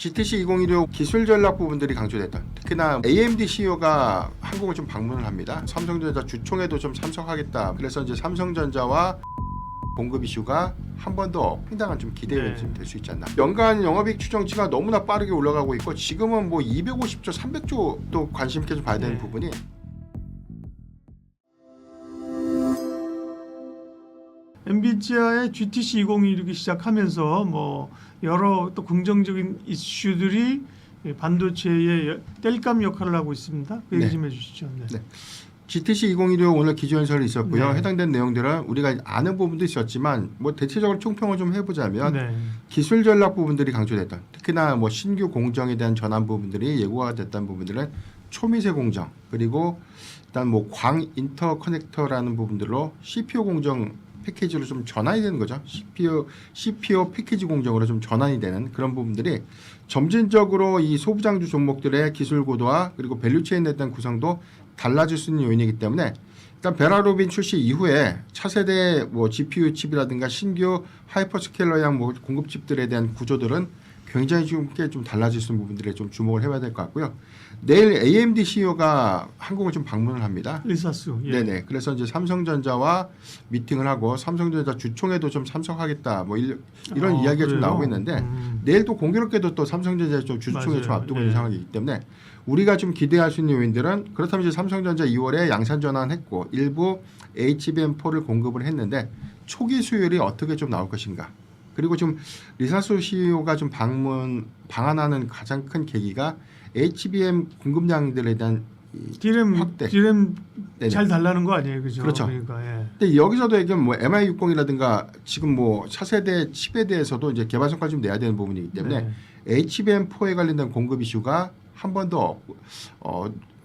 GTC 2016 기술 전략 부분들이 강조됐던, 특히나 AMD CEO가 한국을 좀 방문을 합니다. 삼성전자 주총에도 좀 참석하겠다. 그래서 이제 삼성전자와 공급 이슈가 한 번 더 상당한 좀 기대가 좀 될 수 있지 않나. 연간 영업이익 추정치가 너무나 빠르게 올라가고 있고, 지금은 뭐 250조, 300조도 관심 있게 좀 봐야 되는 부분이. 엔비디아의 GTC 2016이 시작하면서 뭐 여러 또 긍정적인 이슈들이 반도체의 땔감 역할을 하고 있습니다. 그 얘기 좀 해주시죠. 네. GTC 2016 오늘 기조연설이 있었고요. 네. 해당된 내용들은 우리가 아는 부분도 있었지만 뭐 대체적으로 총평을 좀 해보자면 네. 기술 전략 부분들이 강조됐던, 특히나 뭐 신규 공정에 대한 전환 부분들이 예고가 됐던 부분들은 초미세 공정, 그리고 일단 뭐 광 인터커넥터라는 부분들로 CPU 공정 패키지로 좀 전환이 되는 거죠. CPU 패키지 공정으로 좀 전환이 되는 그런 부분들이 점진적으로 이 소부장주 종목들의 기술 고도와 그리고 밸류체인에 대한 구성도 달라질 수 있는 요인이기 때문에, 일단 베라루빈 출시 이후에 차세대 뭐 GPU 칩이라든가 신규 하이퍼스케일러형 뭐 공급 칩들에 대한 구조들은 굉장히 좀 달라질 수 있는 부분들에 좀 주목을 해봐야 될 것 같고요. 내일 AMD CEO가 한국을 좀 방문을 합니다. 리사스. 예. 네네. 그래서 이제 삼성전자와 미팅을 하고 삼성전자 주총에도 좀 참석하겠다. 뭐 이런 이야기가 그래요? 좀 나오고 있는데, 내일 또 공교롭게도 또 삼성전자 좀 주총에 좀 앞두고 있는 상황이기 때문에 우리가 좀 기대할 수 있는 요인들은, 그렇다면 이제 삼성전자 2월에 양산 전환했고 일부 HBM4를 공급을 했는데 초기 수율이 어떻게 좀 나올 것인가. 그리고 좀 리사수 CEO가 좀 방한하는 가장 큰 계기가 HBM 공급량들에 대한 디램 확대. 디램 네네. 잘 달라는 거 아니에요, 그죠? 그렇죠. 그러니까 예. 근데 여기서도 얘기하면 뭐 MI60이라든가 지금 뭐 차세대 칩에 대해서도 이제 개발 성과를 좀 내야 되는 부분이기 때문에 HBM4에 관련된 공급 이슈가 한 번 더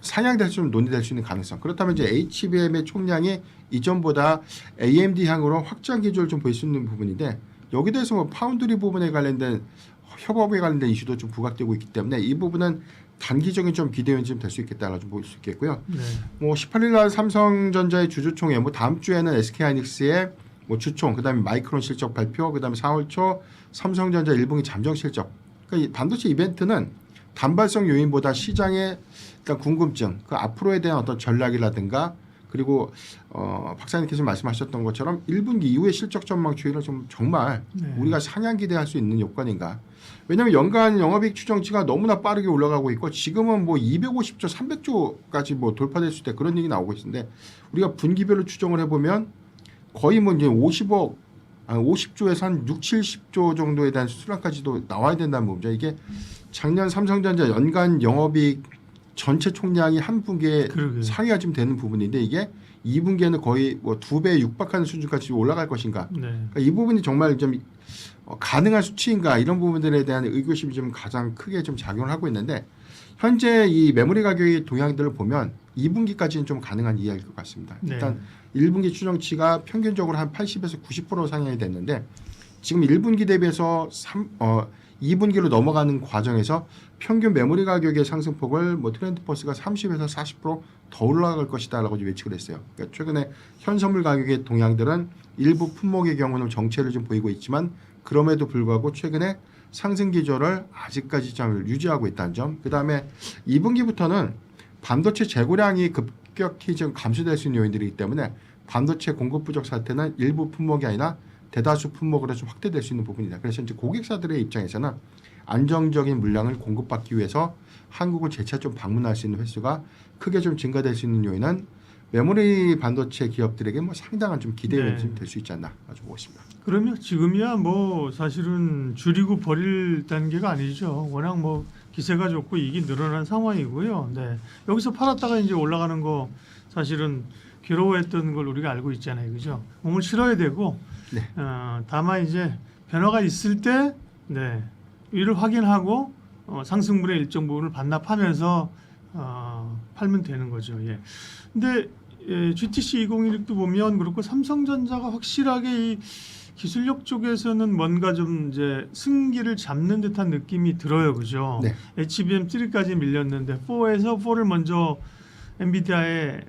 상향될 수 있는, 논의될 수 있는 가능성. 그렇다면 이제 HBM의 총량이 이전보다 AMD 향으로 확장 기조를 좀 보일 수 있는 부분인데, 여기 대해서 뭐 파운드리 부분에 관련된 협업에 관련된 이슈도 좀 부각되고 있기 때문에 이 부분은 단기적인 좀 기대 요인이 좀 될 수 있겠다라고 좀 볼 수 있겠고요. 뭐 18일 날 삼성전자의 주주총회, 뭐 다음 주에는 SK하이닉스의 뭐 주총, 그다음에 마이크론 실적 발표, 그다음에 4월 초 삼성전자 1분기 잠정 실적. 그러니까 이 반도체 이벤트는 단발성 요인보다 시장의 일단 궁금증, 그 앞으로에 대한 어떤 전략이라든가, 그리고 박사님께서 말씀하셨던 것처럼 1분기 이후의 실적 전망 추이를 좀 정말 우리가 상향 기대할 수 있는 요건인가. 왜냐하면 연간 영업이익 추정치가 너무나 빠르게 올라가고 있고, 지금은 뭐 250조, 300조까지 뭐 돌파될 수 있다, 그런 얘기 나오고 있는데, 우리가 분기별로 추정을 해보면 거의 뭐 이제 50조에서 한 6, 70조 정도에 대한 수준까지도 나와야 된다는 부분이죠. 이게 작년 삼성전자 연간 영업이익 전체 총량이 한 분기에 상회가 좀 되는 부분인데, 이게 2분기에는 거의 뭐 2배 육박하는 수준까지 올라갈 것인가. 그러니까 이 부분이 정말 좀 가능한 수치인가, 이런 부분들에 대한 의구심이 좀 가장 크게 좀 작용을 하고 있는데, 현재 이 메모리 가격의 동향들을 보면 2분기까지는 좀 가능한 이야기일 것 같습니다. 일단 1분기 추정치가 평균적으로 한 80에서 90% 상향이 됐는데, 지금 1분기 대비해서 2분기로 넘어가는 과정에서 평균 메모리 가격의 상승폭을 뭐 트렌드포스가 30에서 40% 더 올라갈 것이다라고 예측을 했어요. 그러니까 최근에 현선물 가격의 동향들은 일부 품목의 경우는 정체를 좀 보이고 있지만, 그럼에도 불구하고 최근에 상승 기조를 아직까지 좀 유지하고 있다는 점. 그다음에 2분기부터는 반도체 재고량이 급격히 좀 감소될 수 있는 요인들이기 때문에 반도체 공급 부족 사태는 일부 품목이 아니라 대다수 품목으로 좀 확대될 수 있는 부분이다. 그래서 이제 고객사들의 입장에서는 안정적인 물량을 공급받기 위해서 한국을 재차 좀 방문할 수 있는 횟수가 크게 좀 증가될 수 있는 요인은 메모리 반도체 기업들에게 뭐 상당한 좀 기대 요인이 좀 될 수 있지 않나 아주 보고 있습니다. 그러면 지금이야 뭐 사실은 줄이고 버릴 단계가 아니죠. 워낙 뭐 기세가 좋고 이익이 늘어난 상황이고요. 여기서 팔았다가 이제 올라가는 거 사실은 괴로워했던 걸 우리가 알고 있잖아요, 그죠? 몸을 실어야 되고, 다만 이제 변화가 있을 때, 위를 확인하고 상승분의 일정 부분을 반납하면서 팔면 되는 거죠. 근데 GTC 2016도 보면 그렇고, 삼성전자가 확실하게 이 기술력 쪽에서는 뭔가 좀 이제 승기를 잡는 듯한 느낌이 들어요, 그죠? HBM3까지 밀렸는데 4를 먼저 엔비디아에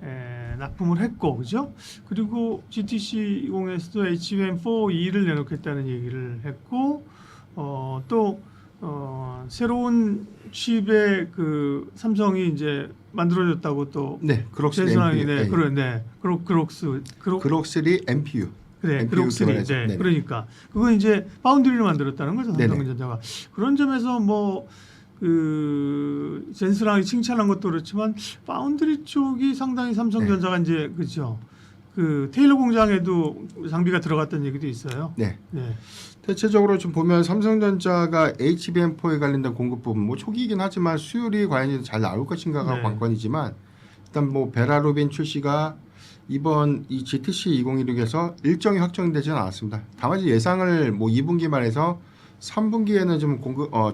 납품을 했고, 그죠? 그리고 GTC 20에서도 HBM4 2를 내놓겠다는 얘기를 했고, 또 새로운 칩의 그 삼성이 이제 만들어졌다고 또 네, 그록스 전선왕이 MPU. 네, 그런 네, 그록스리 MPU. 그래, MPU 그록스리. 개발해서. 네, 네네. 그러니까 그거 이제 파운드리를 만들었다는 거죠, 네네. 삼성전자가. 그런 점에서 뭐 그 젠슨왕이 칭찬한 것도 그렇지만 파운드리 쪽이 상당히 삼성전자가 이제 그렇죠. 그 테일러 공장에도 장비가 들어갔다는 얘기도 있어요. 네. 네. 대체적으로 좀 보면 삼성전자가 HBM4에 관련된 공급 부분 뭐 초기이긴 하지만 수율이 과연 잘 나올 것인가가 네. 관건이지만 일단 뭐 베라루빈 출시가 이번 이 GTC 2016에서 일정이 확정되지는 않았습니다. 다만 예상을 뭐 2분기 말에서 3분기에는 좀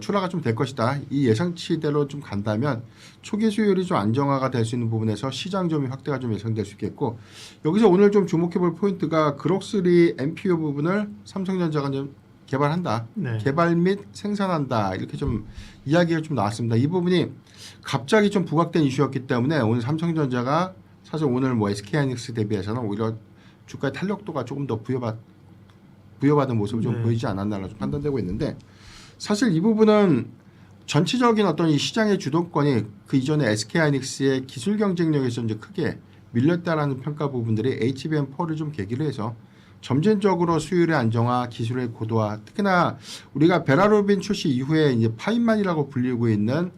출하가 좀 될 것이다. 이 예상치대로 좀 간다면 초기 수율이 좀 안정화가 될 수 있는 부분에서 시장 점유 확대가 좀 예상될 수 있겠고 여기서 오늘 좀 주목해볼 포인트가 그록스리 MPU 부분을 삼성전자가 좀 개발한다. 네. 개발 및 생산한다. 이렇게 좀 이야기가 좀 나왔습니다. 이 부분이 갑자기 좀 부각된 이슈였기 때문에 오늘 삼성전자가 사실 오늘 뭐 SK하이닉스 대비해서는 오히려 주가의 탄력도가 조금 더 부여받은 모습을 좀 네. 보이지 않았나라고 좀 판단되고 있는데 사실 이 부분은 전체적인 어떤 이 시장의 주도권이 그 이전에 SK하이닉스의 기술 경쟁력에서 이제 크게 밀렸다라는 평가 부분들이 HBM4를 좀 계기로 해서 점진적으로 수율의 안정화, 기술의 고도화, 특히나 우리가 베라루빈 출시 이후에 이제 파인만이라고 불리고 있는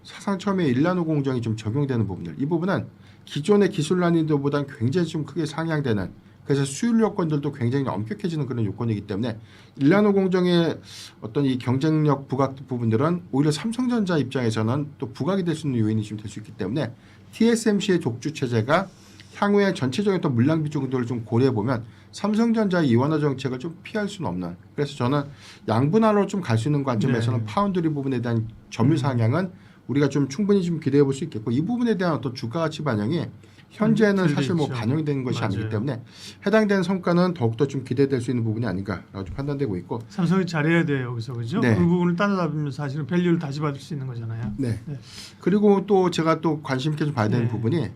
사상 처음에 일나노 공정이 좀 적용되는 부분들, 이 부분은 기존의 기술 난이도보다는 굉장히 좀 크게 상향되는 그래서 수율 요건들도 굉장히 엄격해지는 그런 요건이기 때문에 일나노 공정의 어떤 이 경쟁력 부각 부분들은 오히려 삼성전자 입장에서는 또 부각이 될 수 있는 요인이 좀 될 수 있기 때문에 TSMC의 독주 체제가 향후에 전체적인 또 물량 비중들을 좀 고려해 보면 삼성전자의 이원화 정책을 좀 피할 수는 없는. 그래서 저는 양분화로 좀 갈 수 있는 관점에서는 네. 파운드리 부분에 대한 점유 상향은 우리가 좀 충분히 좀 기대해 볼 수 있겠고 이 부분에 대한 어떤 주가 가치 반영이 현재는 사실 뭐 있죠. 반영이 되는 것이 맞아요. 아니기 때문에 해당되는 성과는 더욱더 좀 기대될 수 있는 부분이 아닌가라고 좀 판단되고 있고. 삼성이 잘해야 돼요 여기서 그죠? 네. 그 부분을 따라잡으면 사실은 밸류를 다시 받을 수 있는 거잖아요. 네. 네. 그리고 또 제가 또 관심 있게 좀 봐야 되는 네. 부분이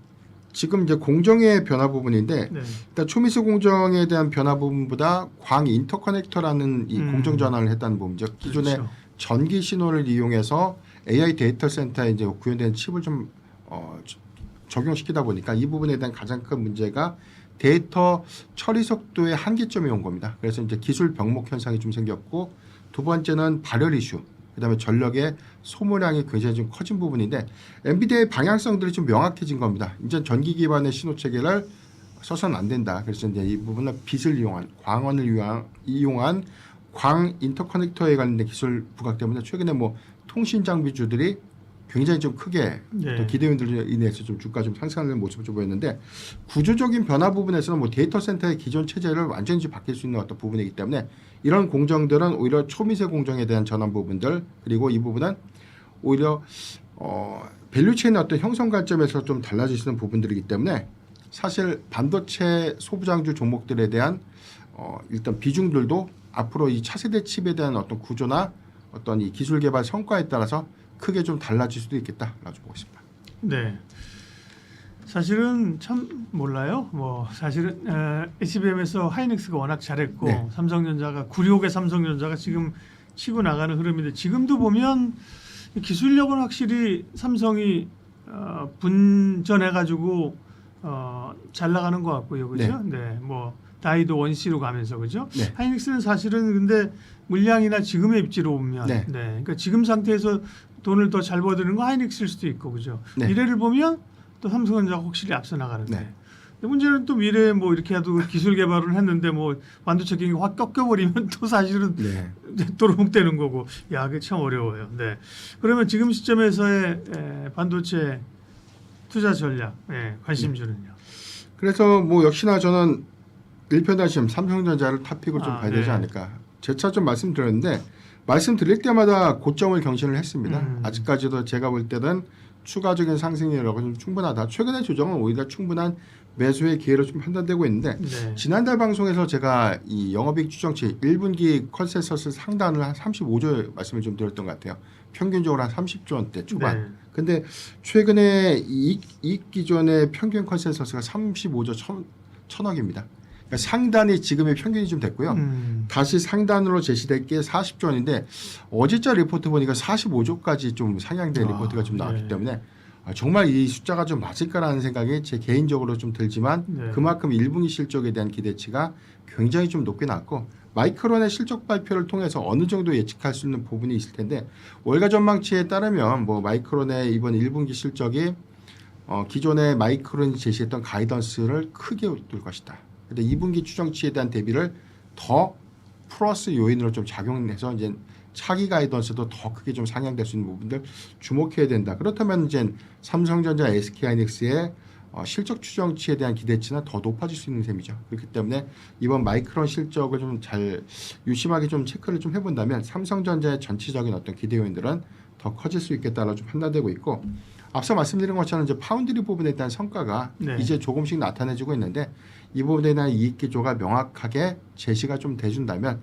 지금 이제 공정의 변화 부분인데 네. 일단 초미스 공정에 대한 변화 부분보다 광 인터커넥터라는 이 공정 전환을 했다는 부분이죠. 기존에 그렇죠. 전기 신호를 이용해서 AI 데이터 센터에 이제 구현된 칩을 좀 적용시키다 보니까 이 부분에 대한 가장 큰 문제가 데이터 처리 속도의 한계점이 온 겁니다. 그래서 이제 기술 병목 현상이 좀 생겼고 두 번째는 발열 이슈, 그다음에 전력의 소모량이 굉장히 좀 커진 부분인데 엔비디아의 방향성들이 좀 명확해진 겁니다. 이제 전기 기반의 신호 체계를 써서는 안 된다. 그래서 이제 이 부분은 빛을 이용한 광원을 이용한 광 인터커넥터에 관련된 기술 부각 때문에 최근에 뭐 통신 장비주들이 굉장히 좀 크게 네. 또 기대인들로 인해서 좀 주가 좀 상승하는 모습을 좀 보였는데 구조적인 변화 부분에서는 뭐 데이터 센터의 기존 체제를 완전히 바뀔 수 있는 어떤 부분이기 때문에 이런 공정들은 오히려 초미세 공정에 대한 전환 부분들 그리고 이 부분은 오히려 밸류체인의 어떤 형성 관점에서 좀 달라질 수 있는 부분들이기 때문에 사실 반도체 소부장주 종목들에 대한 일단 비중들도 앞으로 이 차세대 칩에 대한 어떤 구조나 어떤 이 기술 개발 성과에 따라서 크게 좀 달라질 수도 있겠다라고 보고 있습니다. 네. 사실은 참 몰라요. 뭐 사실은 HBM에서 하이닉스가 워낙 잘했고 네. 삼성전자가 96의 삼성전자가 지금 치고 나가는 흐름인데 지금도 보면 기술력은 확실히 삼성이 분전해가지고 잘 나가는 것 같고요, 그죠? 네. 뭐 다이도 원C로 가면서 그죠? 네. 하이닉스는 사실은 근데 물량이나 지금의 입지로 보면, 네. 그러니까 지금 상태에서 돈을 더 잘 버드는 거 하이닉스일 수도 있고 그죠? 네. 미래를 보면 또 삼성전자가 확실히 앞서 나가는데. 네. 근데 문제는 또 미래에 뭐 이렇게 해도 기술 개발을 했는데 뭐 반도체 경기가 확 꺾여버리면 또 사실은 네. 도롱되는 거고, 야, 그게 참 어려워요. 네. 그러면 지금 시점에서의 반도체 투자 전략, 관심주는요. 그래서 뭐 역시나 저는 일편단심 삼성전자를 탑픽을 좀 봐야 되지 네. 않을까. 재차 좀 말씀드렸는데 말씀드릴 때마다 고점을 경신을 했습니다. 아직까지도 제가 볼 때는 추가적인 상승이라고 좀 충분하다. 최근의 조정은 오히려 충분한 매수의 기회로 좀 판단되고 있는데 네. 지난달 방송에서 제가 이 영업이익 추정치 1분기 컨센서스 상단을 한 35조 말씀을 좀 드렸던 것 같아요. 평균적으로 한 30조 원대 초반. 네. 근데 최근에 이익 기존의 평균 컨센서스가 35조 천억입니다. 그러니까 상단이 지금의 평균이 좀 됐고요. 다시 상단으로 제시될 게 40조 원인데 어제자 리포트 보니까 45조까지 좀 상향된 리포트가 좀 나왔기 네. 때문에 정말 이 숫자가 좀 맞을까라는 생각이 제 개인적으로 좀 들지만 네. 그만큼 1분기 실적에 대한 기대치가 굉장히 좀 높게 나왔고 마이크론의 실적 발표를 통해서 어느 정도 예측할 수 있는 부분이 있을 텐데 월가 전망치에 따르면 뭐 마이크론의 이번 1분기 실적이 기존의 마이크론이 제시했던 가이던스를 크게 웃돌 것이다. 근데 2분기 추정치에 대한 대비를 더 플러스 요인으로 좀 작용해서 이제 차기 가이던스도 더 크게 좀 상향될 수 있는 부분들 주목해야 된다. 그렇다면 이제 삼성전자, SK하이닉스의 실적 추정치에 대한 기대치는 더 높아질 수 있는 셈이죠. 그렇기 때문에 이번 마이크론 실적을 좀 잘 유심하게 좀 체크를 좀 해본다면 삼성전자의 전체적인 어떤 기대 요인들은 더 커질 수 있겠다라고 좀 판단되고 있고 앞서 말씀드린 것처럼 이제 파운드리 부분에 대한 성과가 네. 이제 조금씩 나타내지고 있는데 이 부분에 대한 이익 기조가 명확하게 제시가 좀 돼준다면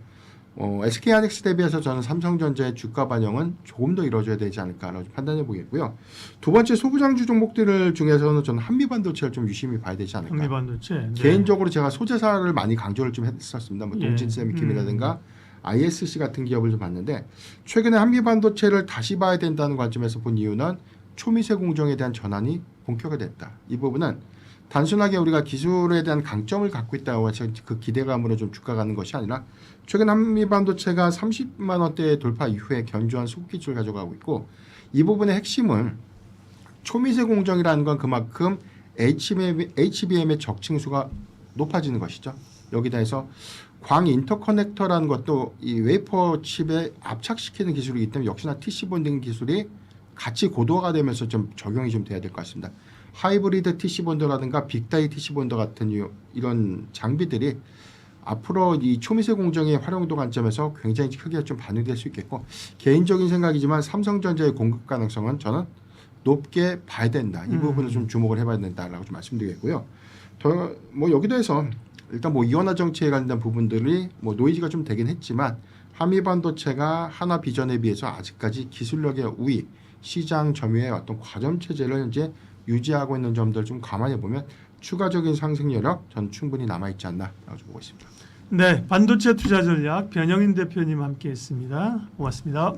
SK하이닉스 대비해서 저는 삼성전자의 주가 반영은 조금 더 이루어져야 되지 않을까라고 판단해 보겠고요. 두 번째 소부장주 종목들 중에서는 저는 한미반도체를 좀 유심히 봐야 되지 않을까. 한미반도체. 네. 개인적으로 제가 소재사를 많이 강조를 좀 했었습니다. 뭐 예. 동진세미킴이라든가 ISC 같은 기업을 좀 봤는데 최근에 한미반도체를 다시 봐야 된다는 관점에서 본 이유는 초미세 공정에 대한 전환이 본격화됐다. 이 부분은 단순하게 우리가 기술에 대한 강점을 갖고 있다고 해서 그 기대감으로 좀 주가 가는 것이 아니라 최근 한미반도체가 30만 원대 돌파 이후에 견조한 수급 기술을 가져가고 있고 이 부분의 핵심은 초미세 공정이라는 건 그만큼 HBM의 적층수가 높아지는 것이죠. 여기다 해서 광 인터커넥터라는 것도 이 웨이퍼 칩에 압착시키는 기술이기 때문에 역시나 TC 본딩 기술이 같이 고도화가 되면서 좀 적용이 좀 돼야 될 것 같습니다. 하이브리드 TC 본더라든가 빅다이 TC 본더 같은 이런 장비들이 앞으로 이 초미세 공정의 활용도 관점에서 굉장히 크게 좀 반영될 수 있겠고 개인적인 생각이지만 삼성전자의 공급 가능성은 저는 높게 봐야 된다. 이 부분을 좀 주목을 해봐야 된다라고 좀 말씀드리겠고요. 더 뭐 여기도 해서 일단 뭐 이원화 정책에 관련된 부분들이 뭐 노이즈가 좀 되긴 했지만 한미반도체가 하나 비전에 비해서 아직까지 기술력의 우위, 시장 점유의 어떤 과점 체제를 현재 유지하고 있는 점들 좀 감안해 보면 추가적인 상승 여력 전 충분히 남아 있지 않나라고 보고 있습니다. 네, 반도체 투자 전략 변영인 대표님 함께했습니다. 고맙습니다.